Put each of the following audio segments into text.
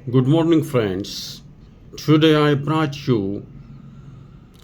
Good morning, friends. Today I brought you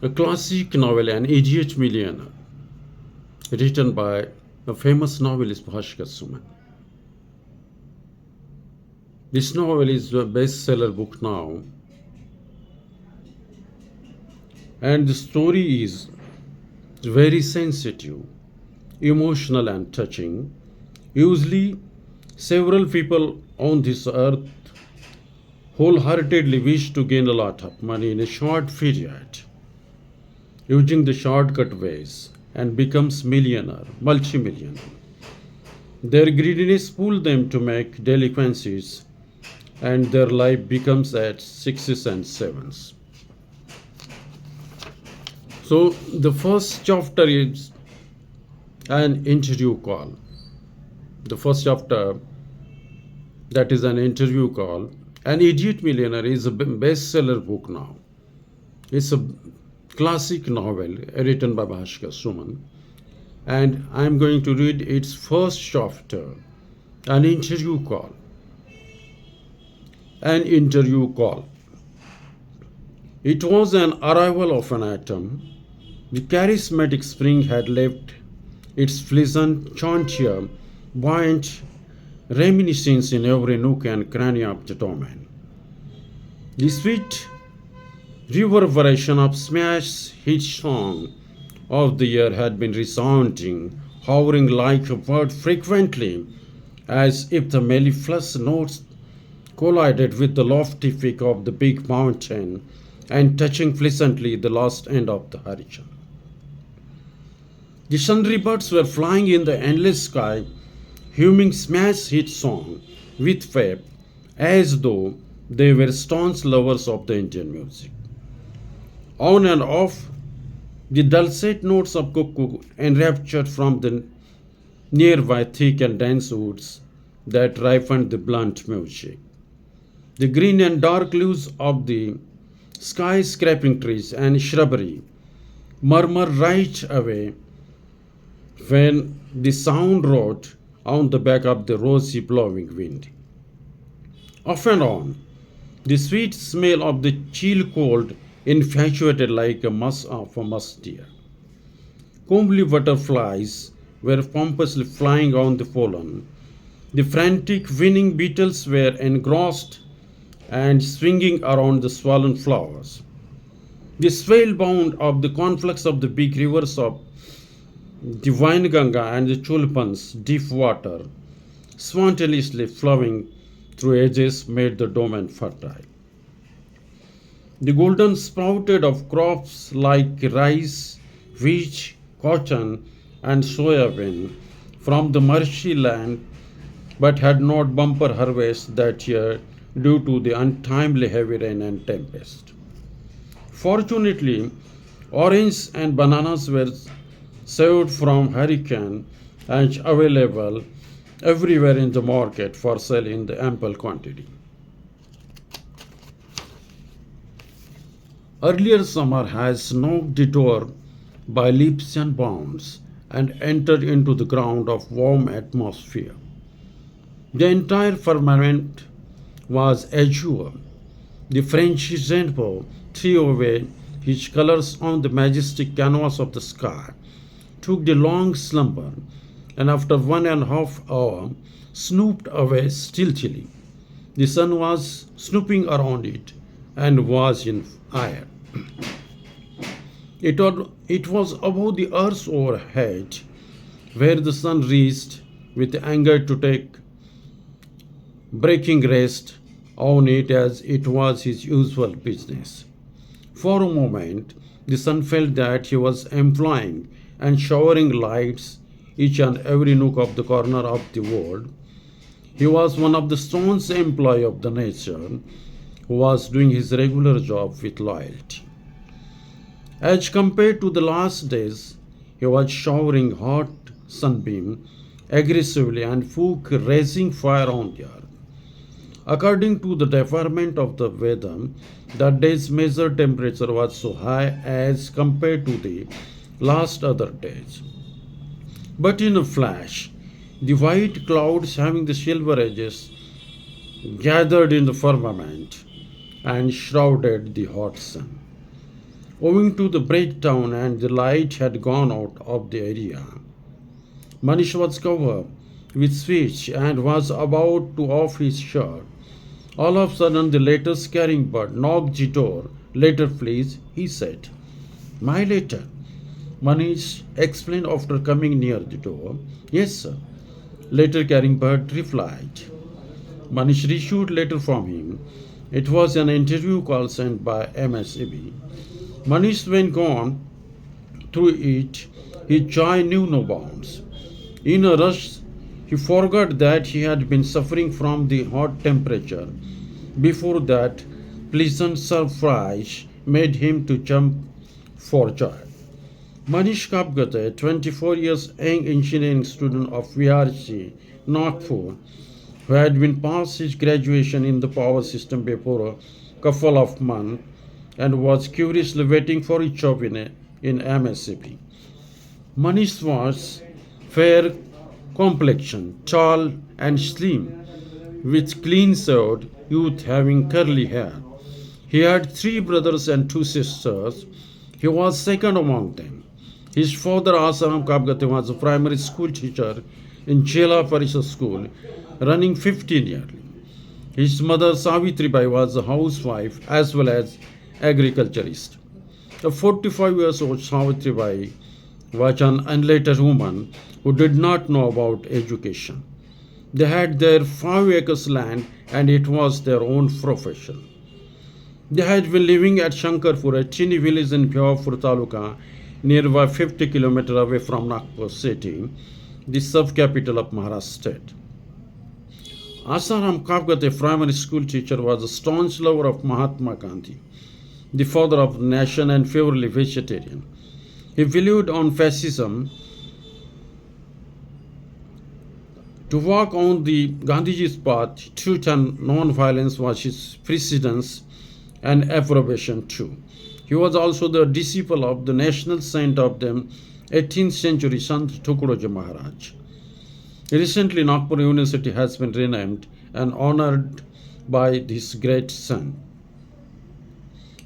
a classic novel, An Idiot Millionaire, written by a famous novelist Bhaskar Suman. This novel is a bestseller book now, and the story is very sensitive, emotional, and touching. Usually, several people on this earth wholeheartedly wish to gain a lot of money in a short period using the shortcut ways and becomes millionaire, multimillionaire. Their greediness pulls them to make delinquencies and their life becomes at sixes and sevens. So the first chapter is an interview call. The first chapter that is an interview call. An Idiot Millionaire is a bestseller book now. It's a classic novel written by Bhaskar Suman, and I'm going to read its first chapter, an interview call. An interview call. It was an arrival of an atom. The charismatic spring had left its pleasant, chantier, buoyant reminiscence in every nook and cranny of the domain. The sweet reverberation of smash hit song of the year had been resounding, hovering like a bird frequently, as if the mellifluous notes collided with the lofty peak of the big mountain and touching pleasantly the last end of the horizon. The sundry birds were flying in the endless sky, humming smash hit song with faith, as though they were staunch lovers of the Indian music. On and off, the dulcet notes of cuckoo enraptured from the nearby thick and dense woods that ripened the blunt music. The green and dark leaves of the sky-scraping trees and shrubbery murmur right away when the sound rode on the back of the rosy blowing wind. Off and on, the sweet smell of the chill cold infatuated like a musk of a musk deer. Comely butterflies were pompously flying on the pollen. The frantic winning beetles were engrossed and swinging around the swollen flowers. The swell bound of the conflux of the big rivers of the Vainganga and the Chulpan's deep water, spontaneously flowing through edges, made the domain fertile. The golden sprouted of crops like rice, wheat, cotton, and soybean from the marshy land, but had not bumper harvest that year due to the untimely heavy rain and tempest. Fortunately, oranges and bananas were saved from hurricane and available everywhere in the market for sale in the ample quantity. Earlier summer has knocked the door by leaps and bounds and entered into the ground of warm atmosphere. The entire firmament was azure. The French rainbow threw away his colors on the majestic canvas of the sky, took the long slumber, and after 1.5 hours snooped away stealthily. The sun was snooping around it and was in ire. It was above the earth's overhead, where the sun reached with anger to take breaking rest on it as it was his usual business. For a moment, the sun felt that he was employing and showering lights each and every nook of the corner of the world. He was one of the staunch employees of the nature who was doing his regular job with loyalty. As compared to the last days, he was showering hot sunbeam aggressively and Fook raising fire on the earth. According to the department of the weather, that day's measured temperature was so high as compared to the last other days. But in a flash, the white clouds having the silver edges gathered in the firmament and shrouded the hot sun. Owing to the breakdown and the light had gone out of the area, Manish was covered with sweat and was about to off his shirt. All of a sudden, the latest carrying bird knocked the door. Later, please, he said. My letter, Manish explained after coming near the door. Yes, sir. Later carrying bird replied. Manish issued letter from him. It was an interview call sent by MSAB. Manish, when gone through it, his joy knew no bounds. In a rush, he forgot that he had been suffering from the hot temperature. Before that, pleasant surprise made him to jump for joy. Manish Kapgate, 24 years young engineering student of VRC, Nagpur, who had been past his graduation in the power system before a couple of months and was curiously waiting for a job in MSCP. Manish was fair complexion, tall and slim, with clean shaved youth having curly hair. He had three brothers and two sisters. He was second among them. His father, Asaram Kapgate, was a primary school teacher in Chela Parishad School, running 15 yearly. His mother, Savitribai, was a housewife as well as agriculturist. The 45 years old Savitribai was an unlettered woman who did not know about education. They had their 5 acres land and it was their own profession. They had been living at Shankarpur, a tiny village in Bhiawpur Taluka, nearby 50 kilometers away from Nagpur city, the sub-capital of Maharashtra state. Asaram Kapgat, a primary school teacher, was a staunch lover of Mahatma Gandhi, the father of the nation and favorably vegetarian. He believed on fascism. To walk on the Gandhiji's path, truth and non-violence was his precedence and approbation too. He was also the disciple of the national saint of the 18th century Sant Tukaroji Maharaj. Recently, Nagpur University has been renamed and honored by this great saint.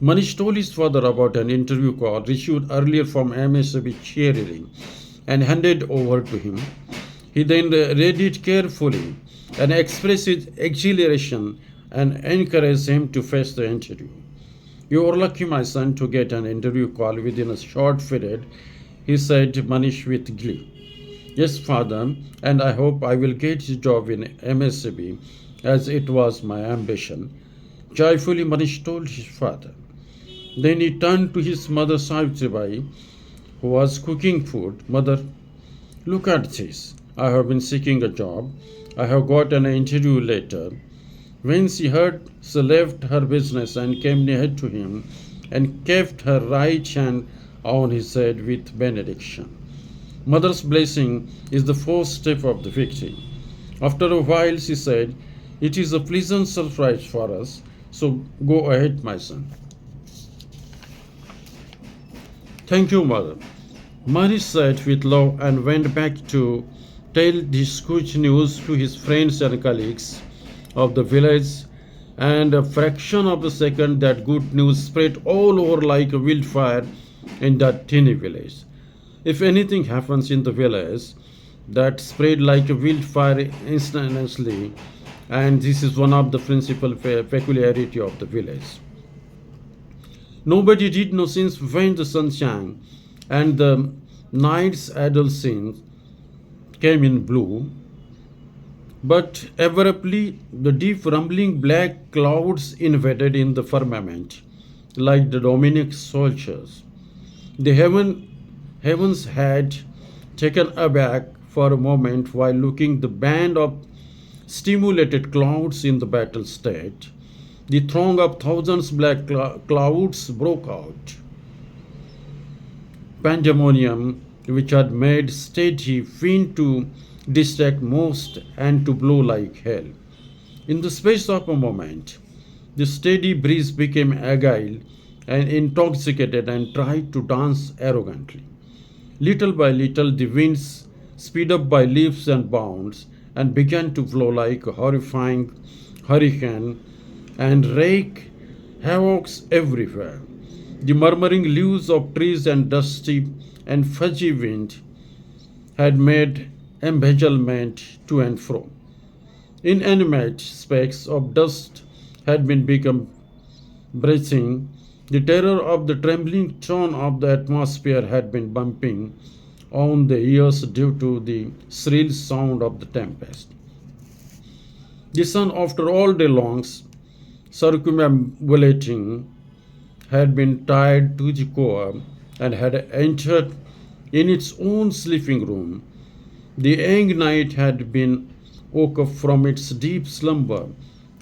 Manish told his father about an interview call received earlier from MSB cheerleading and handed over to him. He then read it carefully and expressed his exhilaration and encouraged him to face the interview. You are lucky, my son, to get an interview call within a short period, he said, Manish with glee. Yes, father, and I hope I will get a job in MSCB as it was my ambition. Joyfully, Manish told his father. Then he turned to his mother, Savitribai, who was cooking food. Mother, look at this. I have been seeking a job. I have got an interview later. When she heard, she left her business and came near to him and kept her right hand on his head with benediction. Mother's blessing is the first step of the victory. After a while, she said, it is a pleasant surprise for us, so go ahead, my son. Thank you, mother. Manish said with love and went back to tell this good news to his friends and colleagues of the village, and a fraction of a second that good news spread all over like a wildfire in that tiny village. If anything happens in the village, that spread like a wildfire instantaneously, and this is one of the principal peculiarity of the village. Nobody did know since when the sun shone and the night's adult scene came in blue, but abruptly the deep rumbling black clouds invaded in the firmament like the Dominic soldiers. The heavens had taken aback for a moment while looking the band of stimulated clouds in the battle state. The throng of thousands black clouds broke out. Pandemonium, which had made steady wind to distract most and to blow like hell. In the space of a moment, the steady breeze became agile and intoxicated and tried to dance arrogantly. Little by little, the winds sped up by leaps and bounds and began to blow like a horrifying hurricane, and wreak havocs everywhere. The murmuring leaves of trees and dusty and fuzzy wind had made embezzlement to and fro. Inanimate specks of dust had been become breathing. The terror of the trembling tone of the atmosphere had been bumping on the ears due to the shrill sound of the tempest. The sun, after all day longs circumambulating, had been tied to the core and had entered in its own sleeping room. The young night had been woke up from its deep slumber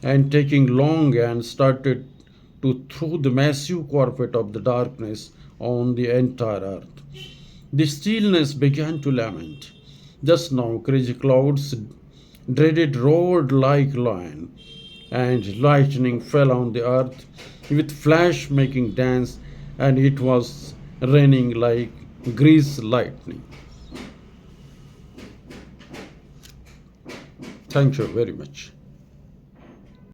and taking long and started to throw the massive carpet of the darkness on the entire earth. The stillness began to lament. Just now, crazy clouds dreaded roared like lion, and lightning fell on the earth with flash making dance, and it was raining like grease lightning. Thank you very much.